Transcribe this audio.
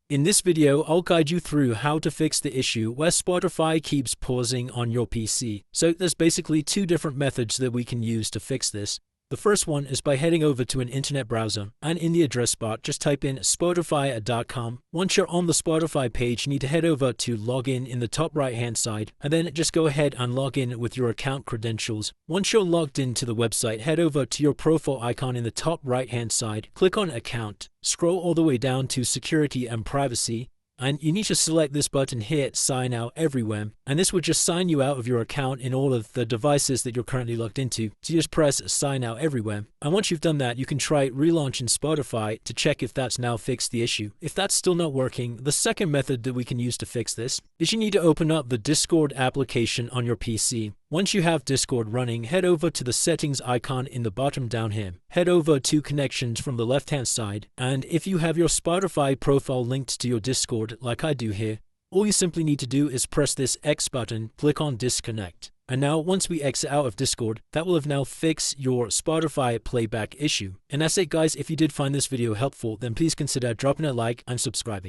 In this video, I'll guide you through how to fix the issue where Spotify keeps pausing on your PC. So there's basically two different methods that we can use to fix this. The first one is by heading over to an internet browser, and in the address bar, just type in spotify.com. Once you're on the Spotify page, you need to head over to login in the top right hand side, and then just go ahead and log in with your account credentials. Once you're logged into the website, head over to your profile icon in the top right hand side, click on account, scroll all the way down to security and privacy, and you need to select this button here, sign out everywhere, and this would just sign you out of your account in all of the devices that you're currently logged into. So you just press sign out everywhere, and once you've done that, you can try relaunching Spotify to check if that's now fixed the issue. If that's still not working, the second method that we can use to fix this is you need to open up the Discord application on your PC. Once you have Discord running, head over to the settings icon in the bottom down here. Head over to connections from the left hand side, and if you have your Spotify profile linked to your Discord like I do here, all you simply need to do is press this X button, click on disconnect. And now once we exit out of Discord, that will have now fixed your Spotify playback issue. And that's it guys. If you did find this video helpful, then please consider dropping a like and subscribing.